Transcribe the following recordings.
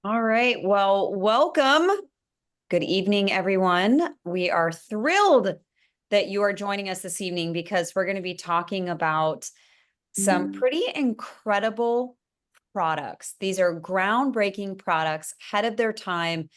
All right. Well, welcome. Good evening, everyone. We are thrilled that you are joining us this evening because we're going to be talking about some pretty incredible products. These are groundbreaking products, ahead of their time,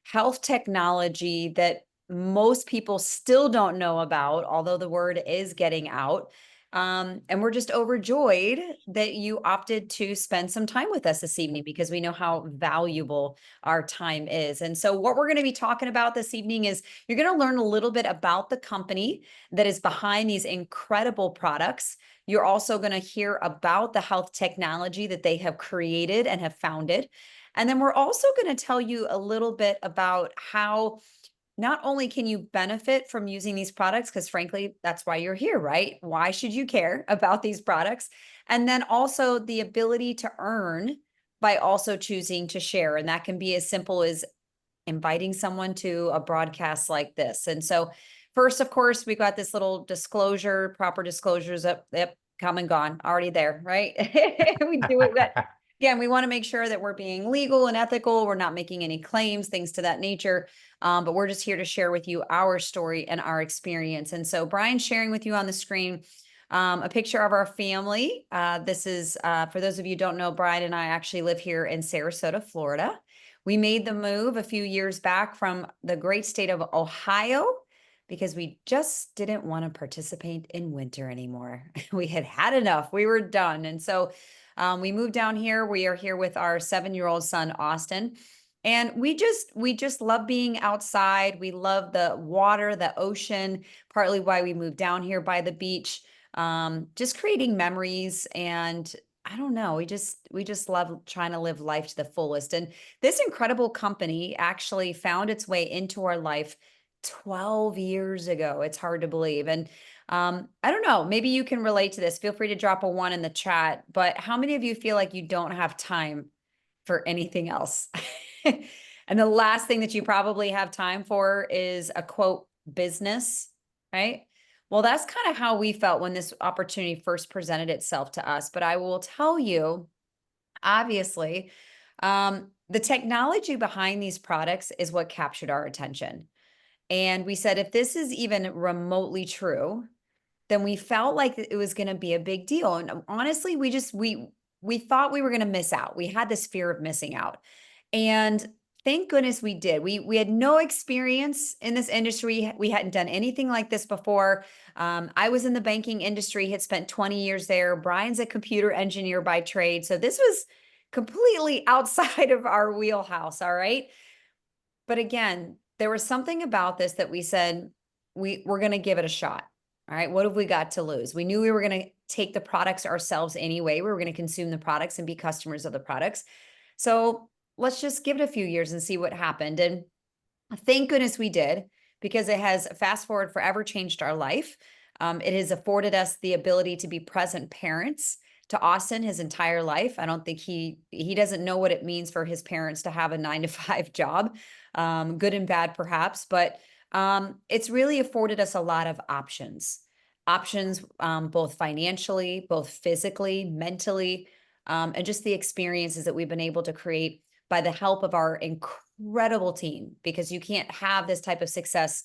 health technology that most people still don't know about, although the word is getting out. And we're just overjoyed that you opted to spend some time with us this evening because we know how valuable our time is. And so, what we're going to be talking about this evening is you're going to learn a little bit about the company that is behind these incredible products. You're also going to hear about the health technology that they have created and have founded. And then we're also going to tell you a little bit about how not only can you benefit from using these products, because frankly, that's why you're here, right? Why should you care about these products? And then also the ability to earn by also choosing to share. And that can be as simple as inviting someone to a broadcast like this. And so, first, of course, we've got this little disclosure, proper disclosures up, yep, come and gone, already there, right? We do it, but again, we want to make sure that we're being legal and ethical. We're not making any claims, things to that nature. But we're just here to share with you our story and our experience. And so, Brian's sharing with you on the screen a picture of our family. This is, for those of you who don't know, Brian and I actually live here in Sarasota, Florida. We made the move a few years back from the great state of Ohio because we just didn't want to participate in winter anymore. We had had enough. We were done. And so we moved down here. We are here with our 7-year-old son, Austin. And we just love being outside. We love the water, the ocean, partly why we moved down here by the beach. Just creating memories, and I don't know, we just love trying to live life to the fullest. And this incredible company actually found its way into our life 12 years ago. It's hard to believe. And I don't know, maybe you can relate to this. Feel free to drop a 1 in the chat, but how many of you feel like you don't have time for anything else? And the last thing that you probably have time for is a quote business, right? Well, that's kind of how we felt when this opportunity first presented itself to us. But I will tell you, obviously, the technology behind these products is what captured our attention. And we said, if this is even remotely true, then we felt like it was going to be a big deal. And honestly, we thought we were going to miss out. We had this fear of missing out. And thank goodness we did. We had no experience in this industry. We hadn't done anything like this before. I was in the banking industry, had spent 20 years there. Brian's a computer engineer by trade. So this was completely outside of our wheelhouse. All right. But again, there was something about this that we said, we're going to give it a shot. All right. What have we got to lose? We knew we were going to take the products ourselves anyway. We were going to consume the products and be customers of the products. So let's just give it a few years and see what happened. And thank goodness we did, because it has, fast forward, forever changed our life. It has afforded us the ability to be present parents to Austin his entire life. I don't think he doesn't know what it means for his parents to have a 9-to-5 job, good and bad perhaps, but it's really afforded us a lot of options, both financially, both physically, mentally, and just the experiences that we've been able to create by the help of our incredible team, because you can't have this type of success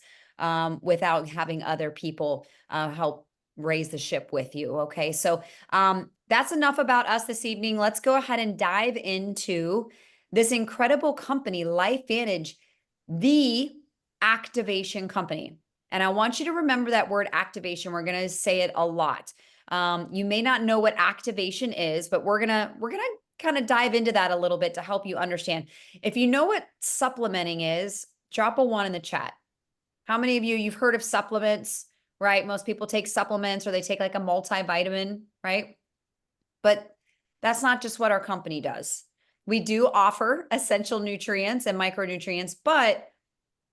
without having other people help raise the ship with you. Okay. So that's enough about us this evening. Let's go ahead and dive into this incredible company, LifeVantage, the activation company. And I want you to remember that word activation. We're going to say it a lot. You may not know what activation is, but we're going to kind of dive into that a little bit to help you understand. If you know what supplementing is, drop a 1 in the chat. How many of you've heard of supplements, right? Most people take supplements, or they take like a multivitamin, right? But that's not just what our company does. We do offer essential nutrients and micronutrients, but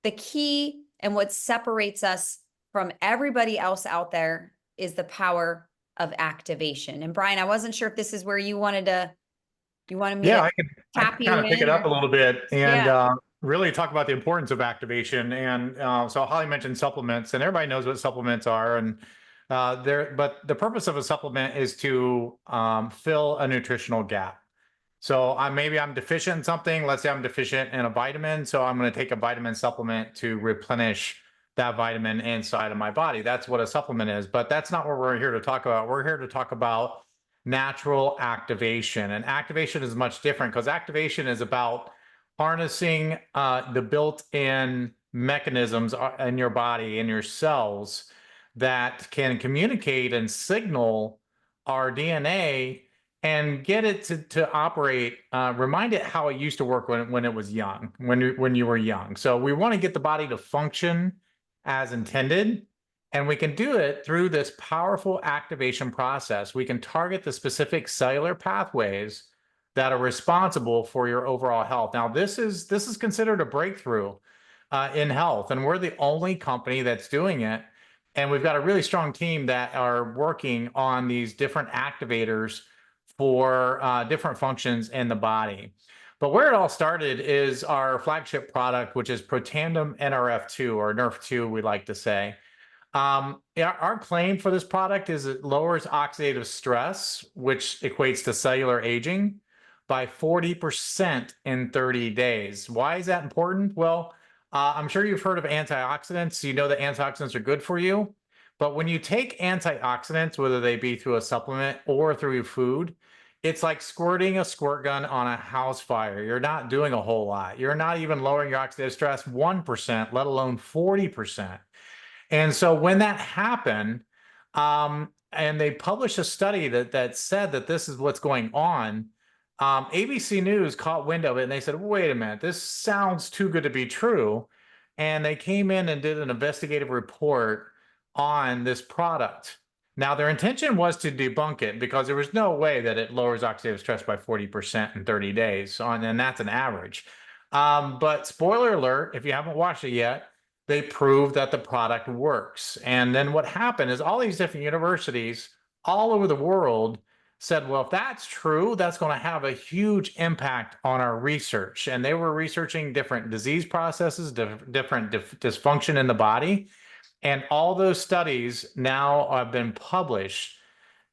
the key and what separates us from everybody else out there is the power of activation. And Brian, I wasn't sure if this is where you wanted me Yeah, to I tap can you kind of pick it in, up or a little bit and yeah. really talk about the importance of activation. And so Holly mentioned supplements, and everybody knows what supplements are. And but the purpose of a supplement is to fill a nutritional gap. So maybe I'm deficient in something. Let's say I'm deficient in a vitamin. So I'm going to take a vitamin supplement to replenish that vitamin inside of my body. That's what a supplement is. But that's not what we're here to talk about. We're here to talk about natural activation. And activation is much different because activation is about harnessing the built-in mechanisms in your body, in your cells, that can communicate and signal our DNA and get it to operate, remind it how it used to work when it was young, when you were young. So we want to get the body to function as intended, and we can do it through this powerful activation process. We can target the specific cellular pathways that are responsible for your overall health. Now, this is considered a breakthrough in health, and we're the only company that's doing it. And we've got a really strong team that are working on these different activators for different functions in the body. But where it all started is our flagship product, which is Protandim NRF2, or NRF2, we like to say. Our claim for this product is it lowers oxidative stress, which equates to cellular aging, by 40% in 30 days. Why is that important? Well, I'm sure you've heard of antioxidants. You know that antioxidants are good for you. But when you take antioxidants, whether they be through a supplement or through food, it's like squirting a squirt gun on a house fire. You're not doing a whole lot. You're not even lowering your oxidative stress 1%, let alone 40%. And so when that happened, and they published a study that said that this is what's going on, ABC News caught wind of it and they said, wait a minute, this sounds too good to be true. And they came in and did an investigative report on this product. Now, their intention was to debunk it because there was no way that it lowers oxidative stress by 40% in 30 days, and that's an average. But spoiler alert, if you haven't watched it yet, they proved that the product works. And then what happened is all these different universities all over the world said, well, if that's true, that's going to have a huge impact on our research. And they were researching different disease processes, different dysfunction in the body. And all those studies now have been published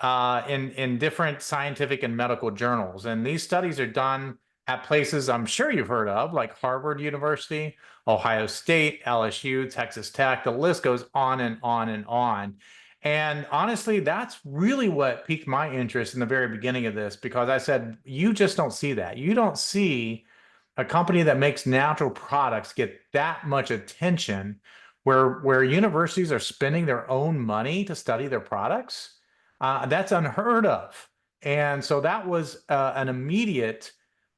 in different scientific and medical journals. And these studies are done at places I'm sure you've heard of, like Harvard University, Ohio State, LSU, Texas Tech. The list goes on and on and on. And honestly, that's really what piqued my interest in the very beginning of this, because I said, you just don't see that. You don't see a company that makes natural products get that much attention, where universities are spending their own money to study their products. That's unheard of. And so that was an immediate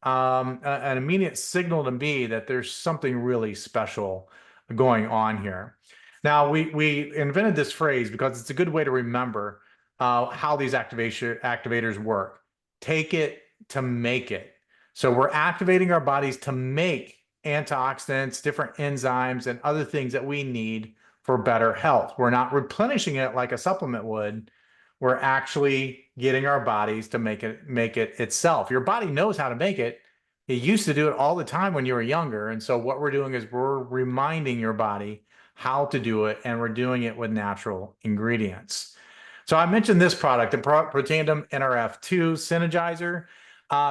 signal to me that there's something really special going on here. Now, we invented this phrase because it's a good way to remember how these activators work. Take it to make it. So we're activating our bodies to make antioxidants, different enzymes, and other things that we need for better health. We're not replenishing it like a supplement would. We're actually getting our bodies to make it itself. Your body knows how to make it. It used to do it all the time when you were younger. And so what we're doing is we're reminding your body how to do it, and we're doing it with natural ingredients. So I mentioned this product, the Protandim NRF2 Synergizer.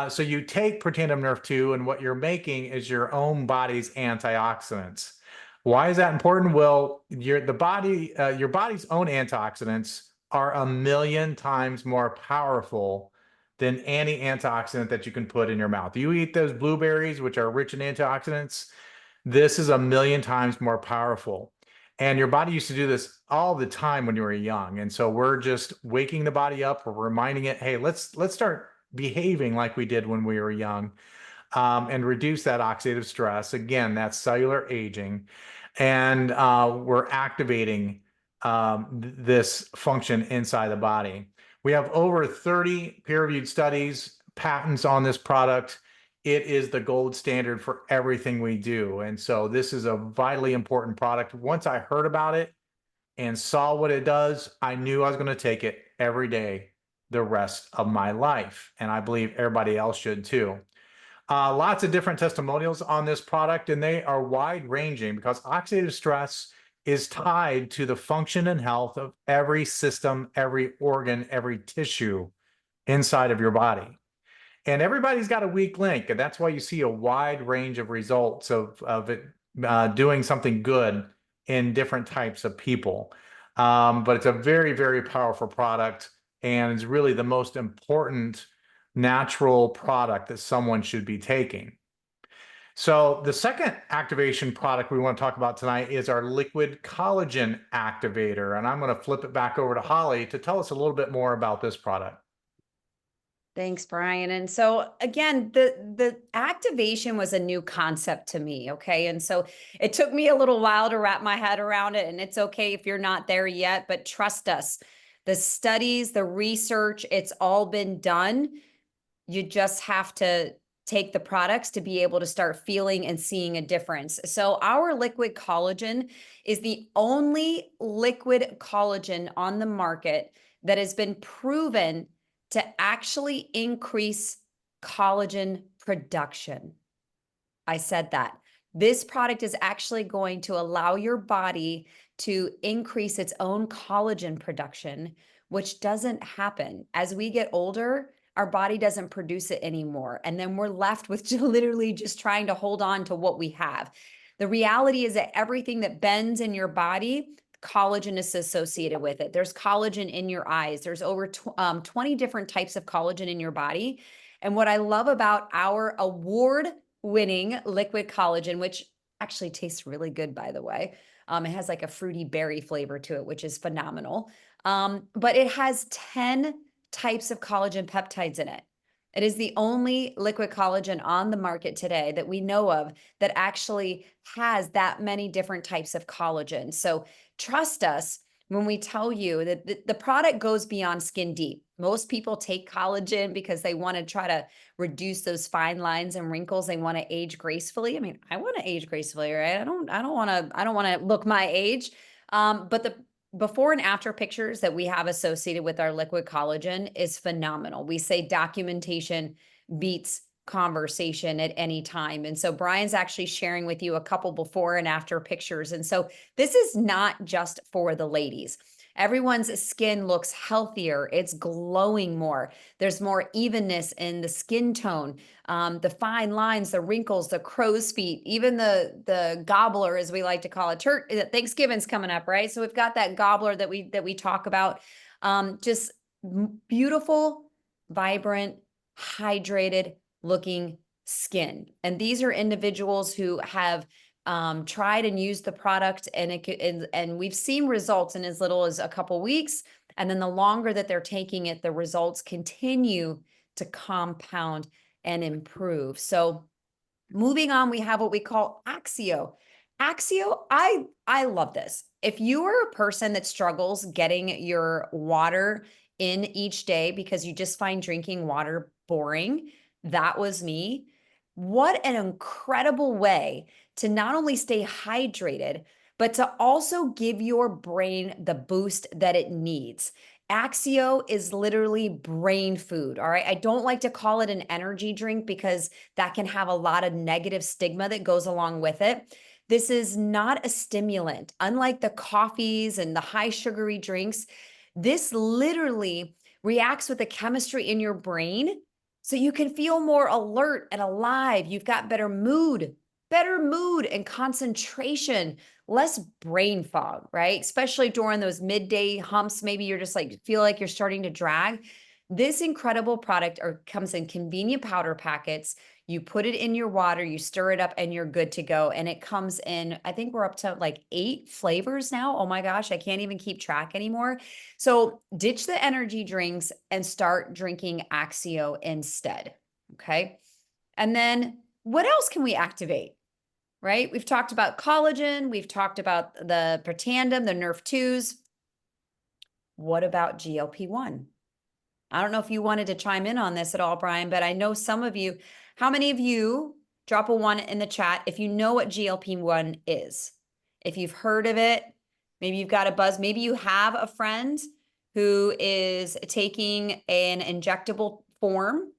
So you take Protandim NRF2, and what you're making is your own body's antioxidants. Why is that important? Well, your body's own antioxidants are 1,000,000 times more powerful than any antioxidant that you can put in your mouth. You eat those blueberries, which are rich in antioxidants, this is 1,000,000 times more powerful. And your body used to do this all the time when you were young. And so we're just waking the body up. We're reminding it, hey, let's start behaving like we did when we were young, and reduce that oxidative stress. Again, that's cellular aging. And we're activating this function inside the body. We have over 30 peer-reviewed studies, patents on this product. It is the gold standard for everything we do. And so this is a vitally important product. Once I heard about it and saw what it does, I knew I was going to take it every day the rest of my life. And I believe everybody else should too. Lots of different testimonials on this product, and they are wide-ranging because oxidative stress is tied to the function and health of every system, every organ, every tissue inside of your body. And everybody's got a weak link, and that's why you see a wide range of results of it doing something good in different types of people. But it's a very, very powerful product, and it's really the most important natural product that someone should be taking. So the second activation product we want to talk about tonight is our liquid collagen activator. And I'm going to flip it back over to Holly to tell us a little bit more about this product. Thanks, Brian. And so again, the activation was a new concept to me, okay? And so it took me a little while to wrap my head around it, and it's okay if you're not there yet, but trust us, the studies, the research, it's all been done. You just have to take the products to be able to start feeling and seeing a difference. So our liquid collagen is the only liquid collagen on the market that has been proven to actually increase collagen production. I said that. This product is actually going to allow your body to increase its own collagen production, which doesn't happen. As we get older, our body doesn't produce it anymore. And then we're left with literally just trying to hold on to what we have. The reality is that everything that bends in your body, collagen is associated with it. There's collagen in your eyes. There's over 20 different types of collagen in your body. And what I love about our award-winning liquid collagen, which actually tastes really good, by the way. It has like a fruity berry flavor to it, which is phenomenal. But it has 10 types of collagen peptides in it. It is the only liquid collagen on the market today that we know of that actually has that many different types of collagen. So trust us when we tell you that the product goes beyond skin deep. Most people take collagen because they want to try to reduce those fine lines and wrinkles. They want to age gracefully. I mean, I want to age gracefully, right? I don't want to look my age. But the before and after pictures that we have associated with our liquid collagen is phenomenal. We say documentation beats conversation at any time. And so Brian's actually sharing with you a couple before and after pictures. And so this is not just for the ladies. Everyone's skin looks healthier. It's glowing more. There's more evenness in the skin tone, the fine lines, the wrinkles, the crow's feet, even the gobbler, as we like to call it. Thanksgiving's coming up, right? So we've got that gobbler that we talk about. Just beautiful, vibrant, hydrated looking skin. And these are individuals who have tried and used the product, and we've seen results in as little as a couple weeks. And then the longer that they're taking it, the results continue to compound and improve. So moving on, we have what we call Axio. Axio, I love this. If you are a person that struggles getting your water in each day because you just find drinking water boring, that was me. What an incredible way to not only stay hydrated, but to also give your brain the boost that it needs. Axio is literally brain food, all right? I don't like to call it an energy drink because that can have a lot of negative stigma that goes along with it. This is not a stimulant. Unlike the coffees and the high sugary drinks, this literally reacts with the chemistry in your brain so you can feel more alert and alive. You've got better mood and concentration, less brain fog, right? Especially during those midday humps. Maybe you're just like, feel like you're starting to drag. This incredible product comes in convenient powder packets. You put it in your water, you stir it up, and you're good to go. And it comes in, I think we're up to like 8 flavors now. Oh my gosh, I can't even keep track anymore. So ditch the energy drinks and start drinking Axio instead, okay? And then what else can we activate, right? We've talked about collagen. We've talked about the Protandim, the Nerf2s. What about GLP-1? I don't know if you wanted to chime in on this at all, Brian, but I know some of you, how many of you, drop a 1 in the chat if you know what GLP-1 is? If you've heard of it, maybe you've got a buzz, maybe you have a friend who is taking an injectable form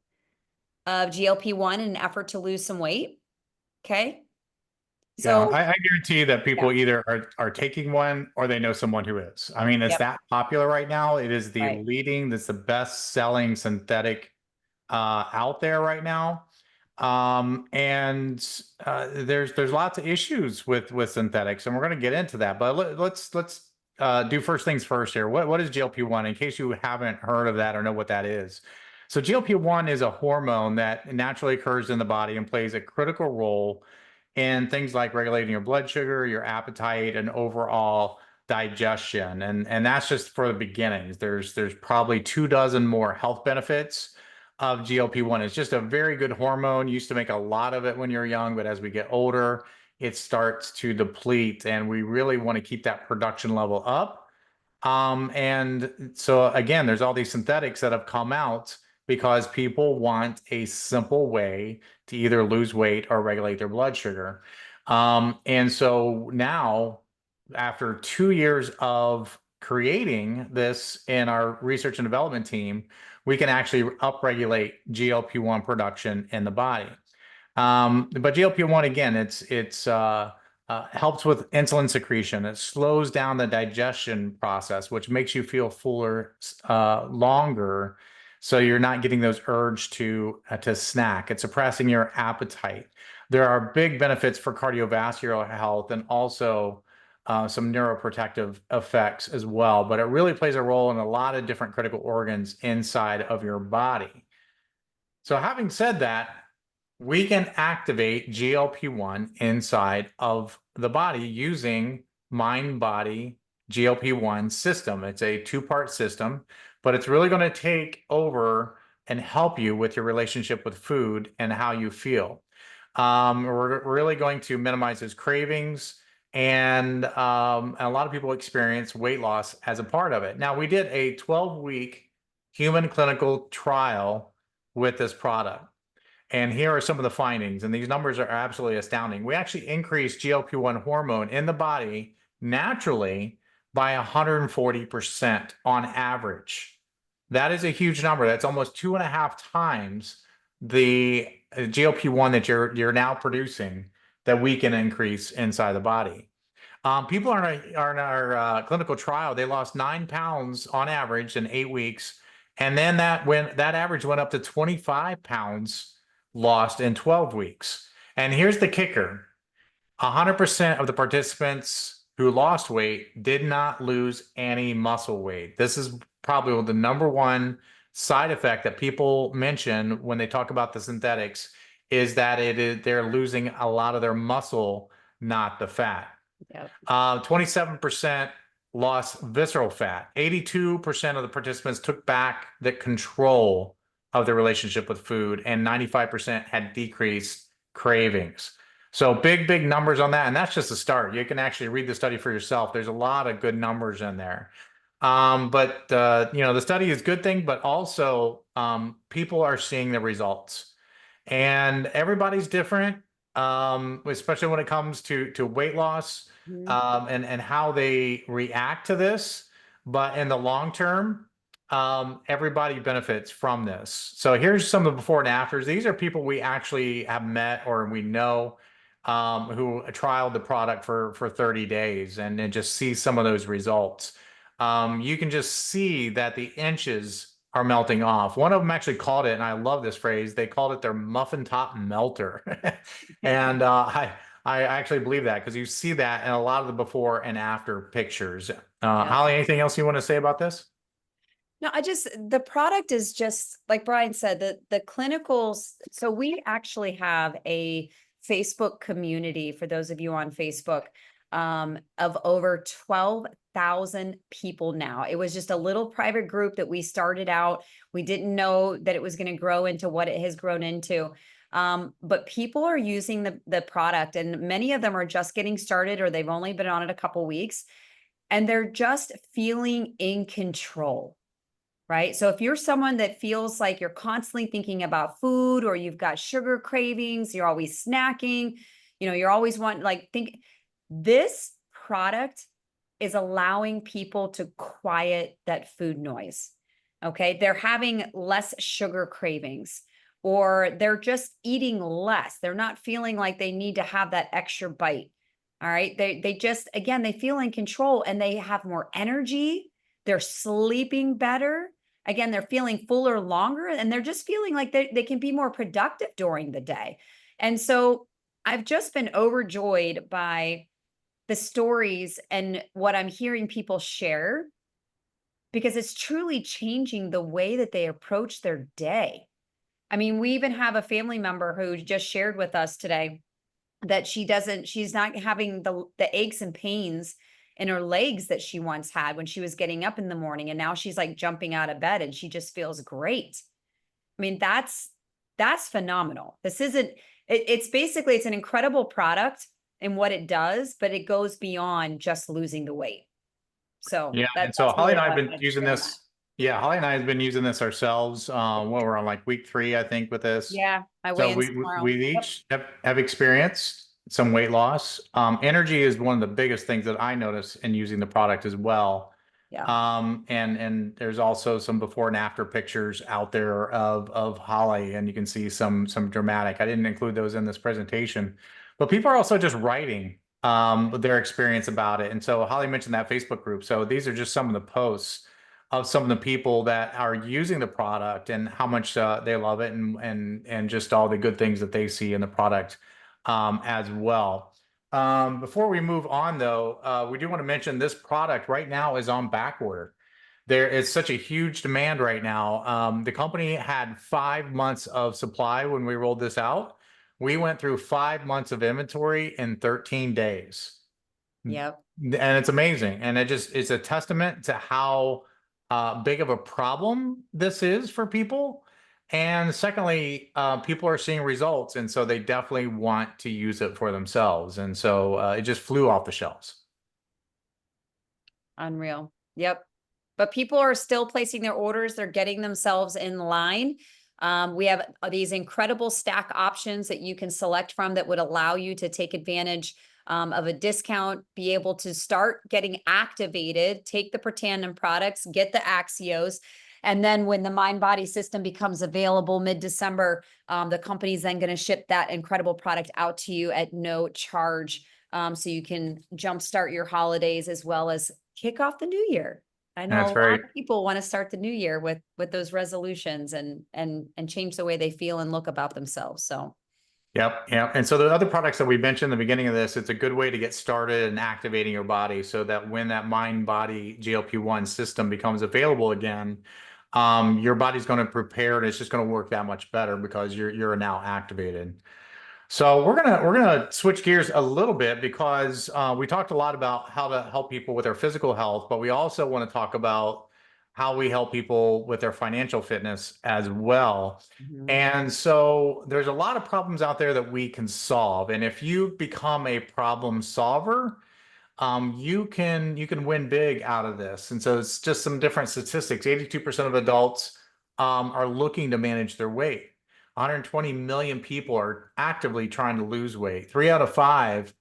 of GLP-1 in an effort to lose some weight, okay? Yeah, So, I guarantee that people yeah, either are taking one or they know someone who is. I mean, it's yep, that popular right now. It is the right. leading, that's the best selling synthetic out there right now. And there's lots of issues with synthetics, and we're going to get into that. But let's do first things first here. What is GLP-1, in case you haven't heard of that or know what that is? So GLP-1 is a hormone that naturally occurs in the body and plays a critical role in things like regulating your blood sugar, your appetite, and overall digestion. And that's just for the beginnings. There's probably 24 more health benefits of GLP-1. It's just a very good hormone. You used to make a lot of it when you're young, but as we get older, it starts to deplete, and we really want to keep that production level up. And so again, there's all these synthetics that have come out because people want a simple way to either lose weight or regulate their blood sugar. And so now, after 2 years of creating this in our research and development team, we can actually upregulate GLP-1 production in the body. But GLP-1, again, it's helps with insulin secretion. It slows down the digestion process, which makes you feel fuller longer. So you're not getting those urge to snack. It's suppressing your appetite. There are big benefits for cardiovascular health and also some neuroprotective effects as well. But it really plays a role in a lot of different critical organs inside of your body. So having said that, we can activate GLP-1 inside of the body using MindBody GLP-1 system. It's a two-part system, but it's really going to take over and help you with your relationship with food and how you feel. We're really going to minimize those cravings, and a lot of people experience weight loss as a part of it. Now, we did a 12-week human clinical trial with this product. And here are some of the findings, and these numbers are absolutely astounding. We actually increased GLP-1 hormone in the body naturally by 140% on average. That is a huge number. That's almost 2.5 times the GLP-1 that you're now producing that we can increase inside the body. People are in our clinical trial, they lost 9 pounds on average in 8 weeks. And then that average went up to 25 pounds lost in 12 weeks. And here's the kicker. 100% of the participants who lost weight did not lose any muscle weight. This is probably the number one side effect that people mention when they talk about the synthetics, is that they're losing a lot of their muscle, not the fat. Yep. 27% lost visceral fat. 82% of the participants took back the control of their relationship with food, and 95% had decreased cravings. So big numbers on that. And that's just a start. You can actually read the study for yourself. There's a lot of good numbers in there. But the study is a good thing, but also people are seeing the results, and everybody's different, especially when it comes to weight loss, and how they react to this. But in the long term, everybody benefits from this. So here's some of the before and afters. These are people we actually have met or we know, who trialed the product for 30 days and just see some of those results. You can just see that the inches are melting off. One of them actually called it, and I love this phrase, they called it their muffin top melter. And I actually believe that, because you see that in a lot of the before and after pictures. Holly, anything else you want to say about this? No, the product is just like Brian said, the clinicals. So we actually have a Facebook community, for those of you on Facebook, of over 12,000 people now. It was just a little private group that we started out. We didn't know that it was going to grow into what it has grown into. But people are using the product, and many of them are just getting started, or they've only been on it a couple weeks, and they're just feeling in control. Right? So if you're someone that feels like you're constantly thinking about food, or you've got sugar cravings, you're always snacking, you're always this product is allowing people to quiet that food noise. Okay. They're having less sugar cravings, or they're just eating less. They're not feeling like they need to have that extra bite. All right. They just, again, they feel in control, and they have more energy. They're sleeping better. again, they're feeling fuller longer, and they're just feeling like they can be more productive during the day. And so I've just been overjoyed by the stories and what I'm hearing people share, because it's truly changing the way that they approach their day. I mean, we even have a family member who just shared with us today that she's not having the aches and pains in her legs that she once had when she was getting up in the morning, and now she's like jumping out of bed and she just feels great. I mean, that's phenomenal. This isn't it's basically it's an incredible product in what it does, but it goes beyond just losing the weight. So Yeah, and so that's Holly really and I why have I been wanted to using share on that. this. Yeah, Holly and I have been using this ourselves. Well, we're on like week 3, I think, with this. Yeah, I So weigh in tomorrow. we Yep. each have experienced some weight loss. Energy is one of the biggest things that I notice in using the product as well. Yeah. And there's also some before and after pictures out there of Holly, and you can see some dramatic. I didn't include those in this presentation, but people are also just writing their experience about it. And so Holly mentioned that Facebook group. So these are just some of the posts of some of the people that are using the product and how much they love it, and just all the good things that they see in the product as well. Before we move on, though, we do want to mention this product right now is on back order. There is such a huge demand right now. The company had 5 months of supply when we rolled this out. We went through 5 months of inventory in 13 days. Yep. And it's amazing. And it's a testament to how big of a problem this is for people. And secondly, people are seeing results. And so they definitely want to use it for themselves. And so it just flew off the shelves. Unreal. Yep. But people are still placing their orders. They're getting themselves in line. We have these incredible stack options that you can select from that would allow you to take advantage of a discount, be able to start getting activated, take the Protandim products, get the Axios. And then when the MindBody system becomes available mid-December, the company's then going to ship that incredible product out to you at no charge. So you can jumpstart your holidays as well as kick off the new year. I know That's a lot very, of people want to start the new year with those resolutions and change the way they feel and look about themselves. So yep. And so the other products that we mentioned in the beginning of this, it's a good way to get started in activating your body so that when that MindBody GLP-1 system becomes available again, your body's going to prepare and it's just going to work that much better because you're now activated. So we're gonna switch gears a little bit because we talked a lot about how to help people with their physical health, but we also want to talk about how we help people with their financial fitness as well. mhm. And so there's a lot of problems out there that we can solve. And if you become a problem solver, you can win big out of this. And so it's just some different statistics. 82% of adults are looking to manage their weight. 120 million people are actively trying to lose weight. 3 out of 5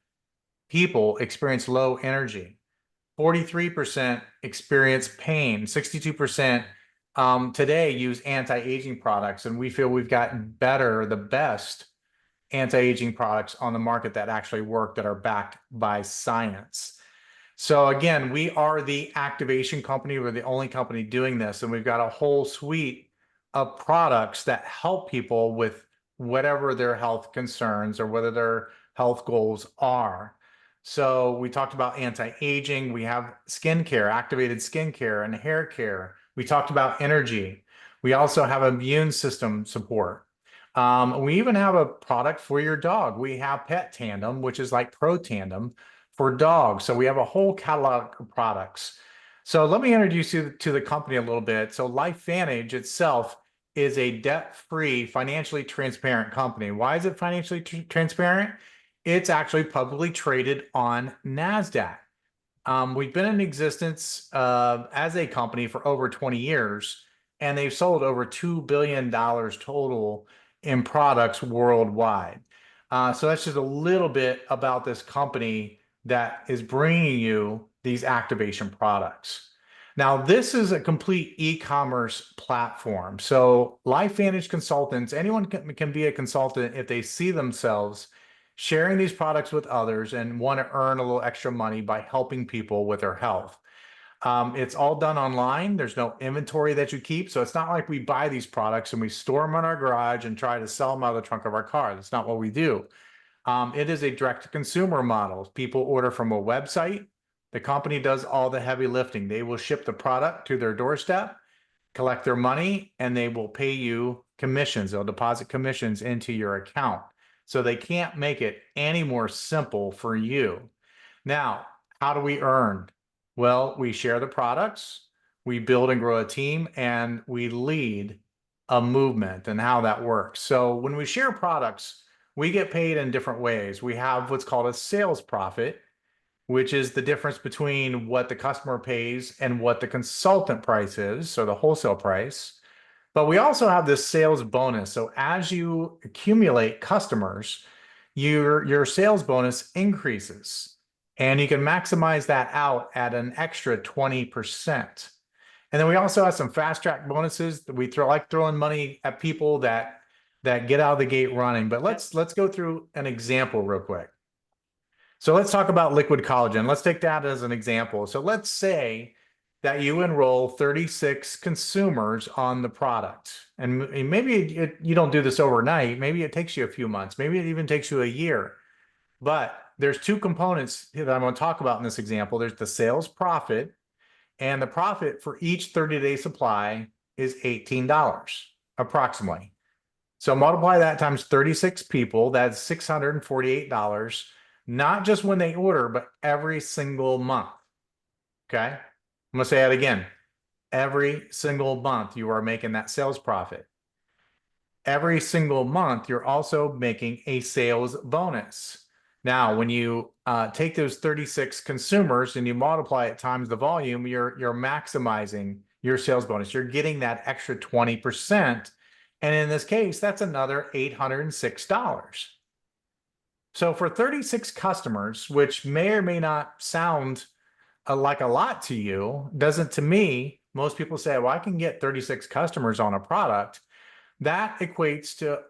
people experience low energy. 43% experience pain. 62% today use anti-aging products, and we feel we've gotten better, the best anti-aging products on the market that actually work, that are backed by science. So again, we are the activation company. We're the only company doing this, and we've got a whole suite of products that help people with whatever their health concerns or whether their health goals are. So we talked about anti-aging. We have skincare, activated skincare and hair care. We talked about energy. We also have immune system support. We even have a product for your dog. We have Pet Tandem, which is like Pro Tandem for dogs. So we have a whole catalog of products. So let me introduce you to the company a little bit. So LifeVantage itself is a debt-free, financially transparent company. Why is it financially transparent? It's actually publicly traded on NASDAQ. We've been in existence as a company for over 20 years, and they've sold over $2 billion total in products worldwide. So that's just a little bit about this company that is bringing you these activation products. Now, this is a complete e-commerce platform. So LifeVantage consultants, anyone can be a consultant if they see themselves sharing these products with others and want to earn a little extra money by helping people with their health. It's all done online. There's no inventory that you keep. So it's not like we buy these products and we store them in our garage and try to sell them out of the trunk of our car. That's not what we do. It is a direct to consumer model. People order from a website. The company does all the heavy lifting. They will ship the product to their doorstep, collect their money, and they will pay you commissions. They'll deposit commissions into your account. So they can't make it any more simple for you. Now, how do we earn? Well, we share the products, we build and grow a team, and we lead a movement and how that works. So when we share products, we get paid in different ways. We have what's called a sales profit, which is the difference between what the customer pays and what the consultant price is, so the wholesale price. But we also have this sales bonus. So as you accumulate customers, your sales bonus increases. And you can maximize that out at an extra 20%. And then we also have some fast track bonuses that we like throwing money at people that get out of the gate running. But let's go through an example real quick. So let's talk about liquid collagen. Let's take that as an example. So let's say that you enroll 36 consumers on the product. And maybe you don't do this overnight. Maybe it takes you a few months. Maybe it even takes you a year. But there's two components that I'm going to talk about in this example. There's the sales profit, and the profit for each 30-day supply is $18 approximately. So multiply that times 36 people, that's $648, not just when they order, but every single month. Okay. I'm going to say that again. Every single month you are making that sales profit. Every single month you're also making a sales bonus. Now, when you take those 36 consumers and you multiply it times the volume, you're maximizing your sales bonus. You're getting that extra 20%. And in this case, that's another $806. So for 36 customers, which may or may not sound like a lot to you, doesn't to me. Most people say, well, I can get 36 customers on a product. That equates to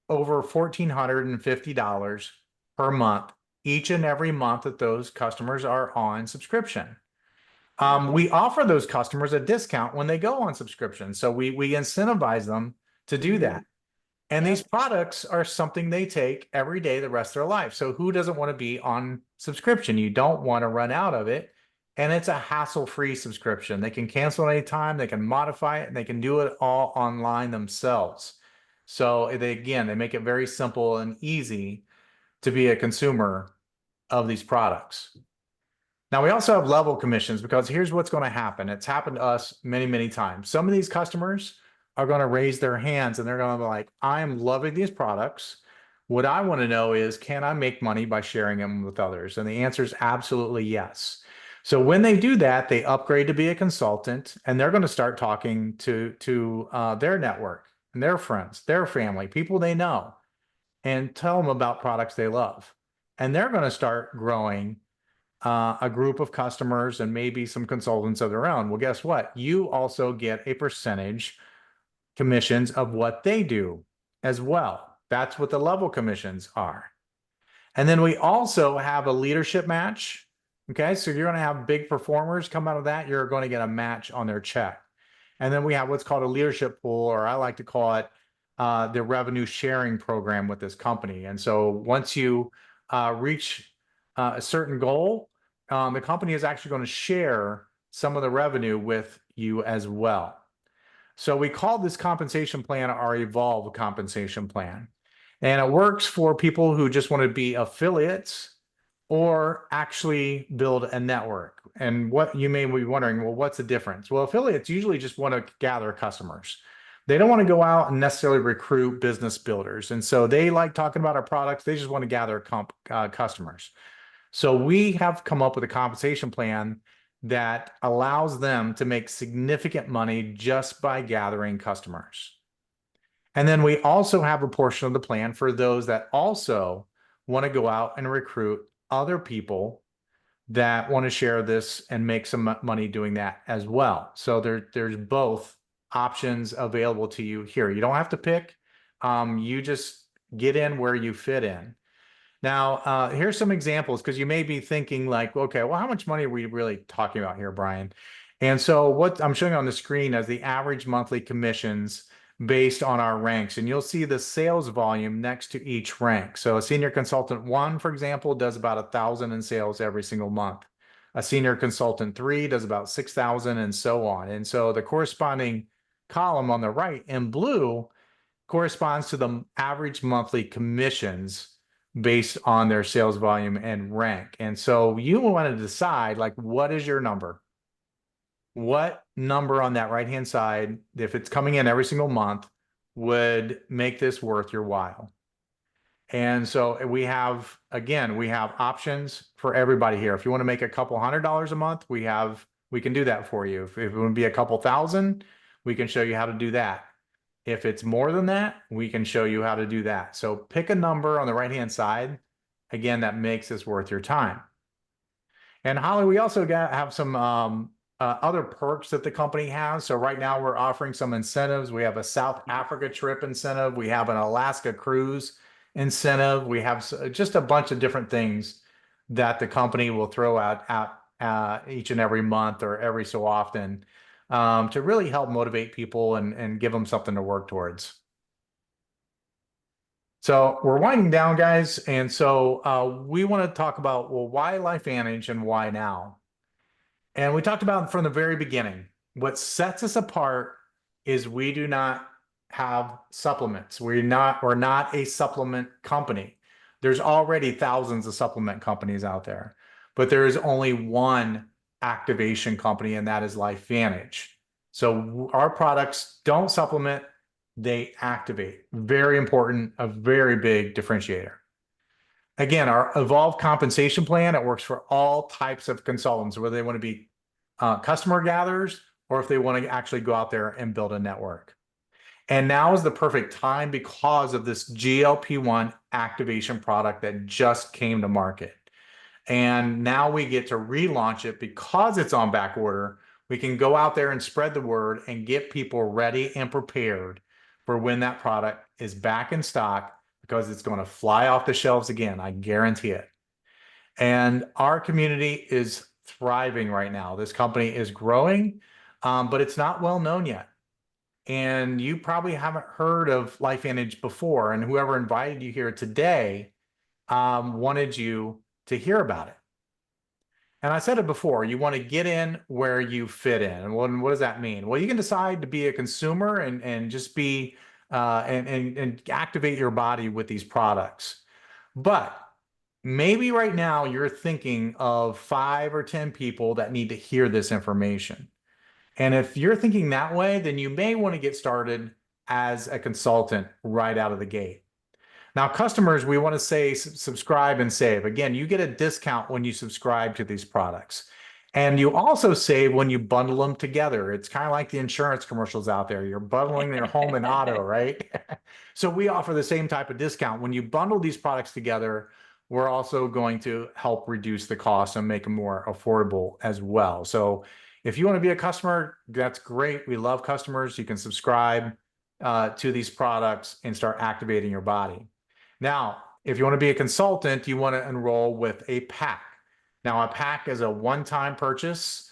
over $1,450 per month, each and every month that those customers are on subscription. We offer those customers a discount when they go on subscription. So we incentivize them to do that. And these products are something they take every day the rest of their life. So who doesn't want to be on subscription? You don't want to run out of it. And it's a hassle-free subscription. They can cancel at any time, they can modify it, and they can do it all online themselves. So they make it very simple and easy to be a consumer of these products. Now, we also have level commissions, because here's what's going to happen. It's happened to us many, many times. Some of these customers are going to raise their hands and they're going to be like, I'm loving these products. What I want to know is, can I make money by sharing them with others? And the answer is absolutely yes. So when they do that, they upgrade to be a consultant, and they're going to start talking to their network and their friends, their family, people they know, and tell them about products they love. And they're going to start growing a group of customers and maybe some consultants of their own. Well, guess what? You also get a percentage commissions of what they do as well. That's what the level commissions are. And then we also have a leadership match. Okay, so you're going to have big performers come out of that. You're going to get a match on their check. And then we have what's called a leadership pool, or I like to call it the revenue sharing program with this company. And so once you reach a certain goal, the company is actually going to share some of the revenue with you as well. So we call this compensation plan our Evolve compensation plan. And it works for people who just want to be affiliates or actually build a network. And what you may be wondering, well, what's the difference? Well, affiliates usually just want to gather customers. They don't want to go out and necessarily recruit business builders. And so they like talking about our products. They just want to gather customers. So we have come up with a compensation plan that allows them to make significant money just by gathering customers. And then we also have a portion of the plan for those that also want to go out and recruit other people that want to share this and make some money doing that as well. So there's both options available to you here. You don't have to pick. You just get in where you fit in. Now, here's some examples, because you may be thinking like, okay, well, how much money are we really talking about here, Brian? And so what I'm showing on the screen is the average monthly commissions based on our ranks. And you'll see the sales volume next to each rank. So a senior consultant 1, for example, does about 1,000 in sales every single month. A senior consultant 3 does about 6,000 and so on. And so the corresponding column on the right in blue corresponds to the average monthly commissions based on their sales volume and rank. And so you want to decide, like, what is your number? What number on that right-hand side, if it's coming in every single month, would make this worth your while? And so we have, again, we have options for everybody here. If you want to make a couple $100 a month, we can do that for you. If it would be a couple thousand, we can show you how to do that. If it's more than that, we can show you how to do that. So pick a number on the right-hand side, again, that makes this worth your time. And Holly, we also have some other perks that the company has. So right now we're offering some incentives. We have a South Africa trip incentive. We have an Alaska cruise incentive. We have just a bunch of different things that the company will throw out each and every month or every so often to really help motivate people and give them something to work towards. So we're winding down, guys. And so we want to talk about, well, why LifeVantage and why now? And we talked about from the very beginning, what sets us apart is we do not have supplements. We're not a supplement company. There's already thousands of supplement companies out there, but there is only one activation company, and that is LifeVantage. So our products don't supplement, they activate. Very important, a very big differentiator. Again, our evolved compensation plan, it works for all types of consultants, whether they want to be customer gatherers or if they want to actually go out there and build a network. And now is the perfect time because of this GLP-1 activation product that just came to market. And now we get to relaunch it because it's on back order. We can go out there and spread the word and get people ready and prepared for when that product is back in stock, because it's going to fly off the shelves again. I guarantee it. And our community is thriving right now. This company is growing, but it's not well known yet. And you probably haven't heard of LifeVantage before. And whoever invited you here today wanted you to hear about it. And I said it before, you want to get in where you fit in. And what does that mean? Well, you can decide to be a consumer and just be and activate your body with these products. But maybe right now you're thinking of 5 or 10 people that need to hear this information. And if you're thinking that way, then you may want to get started as a consultant right out of the gate. Now, customers, we want to say subscribe and save. Again, you get a discount when you subscribe to these products. And you also save when you bundle them together. It's kind of like the insurance commercials out there. You're bundling their home and auto, right? So we offer the same type of discount. When you bundle these products together, we're also going to help reduce the cost and make them more affordable as well. So if you want to be a customer, that's great. We love customers. You can subscribe to these products and start activating your body. Now, if you want to be a consultant, you want to enroll with a pack. Now, a pack is a one-time purchase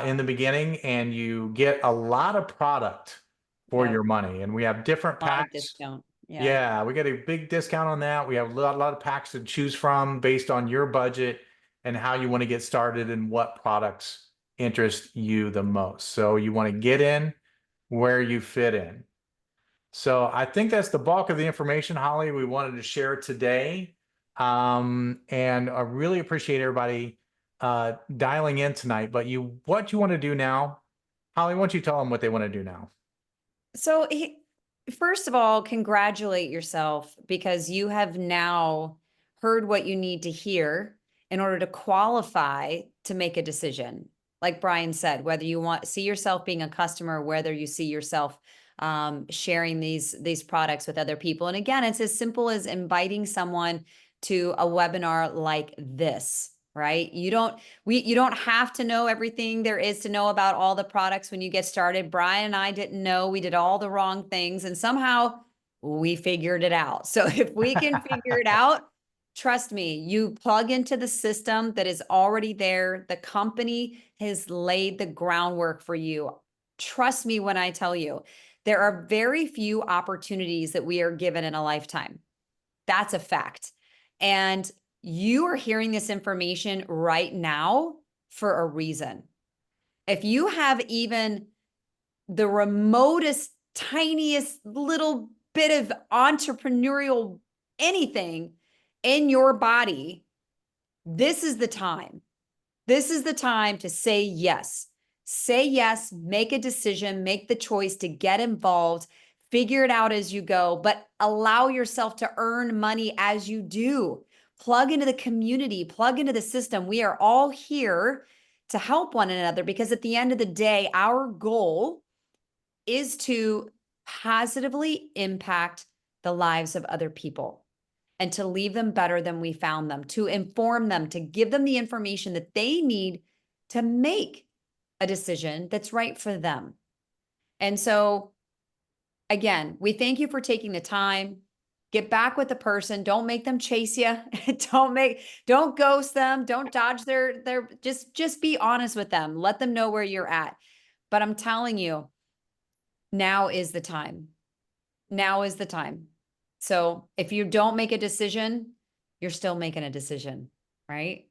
in the beginning, and you get a lot of product for your money. And we have different packs. Discount. Yeah, we get a big discount on that. We have a lot of packs to choose from based on your budget and how you want to get started and what products interest you the most. So you want to get in where you fit in. So I think that's the bulk of the information, Holly, we wanted to share today. And I really appreciate everybody dialing in tonight. But what you want to do now, Holly, why don't you tell them what they want to do now? So first of all, congratulate yourself, because you have now heard what you need to hear in order to qualify to make a decision. Like Brian said, whether you see yourself being a customer, whether you see yourself sharing these products with other people. And again, it's as simple as inviting someone to a webinar like this, right? You don't have to know everything there is to know about all the products when you get started. Brian and I didn't know. We did all the wrong things, and somehow we figured it out. So if we can figure it out, Trust me, you plug into the system that is already there. The company has laid the groundwork for you. Trust me when I tell you, there are very few opportunities that we are given in a lifetime. That's a fact. And you are hearing this information right now for a reason. If you have even the remotest, tiniest little bit of entrepreneurial anything in your body, this is the time. This is the time to say yes. Say yes, make a decision, make the choice to get involved, figure it out as you go, but allow yourself to earn money as you do. Plug into the community, plug into the system. We are all here to help one another because at the end of the day, our goal is to positively impact the lives of other people and to leave them better than we found them, to inform them, to give them the information that they need to make a decision that's right for them. And so, again, we thank you for taking the time. Get back with the person. Don't make them chase you. Don't ghost them. Don't dodge their just be honest with them. Let them know where you're at. But I'm telling you, now is the time. Now is the time. So if you don't make a decision, you're still making a decision, right?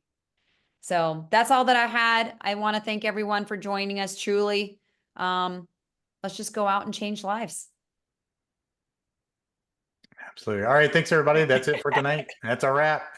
So that's all that I had. I want to thank everyone for joining us truly. Let's just go out and change lives. Absolutely. All right. Thanks, everybody. That's it for tonight. That's a wrap.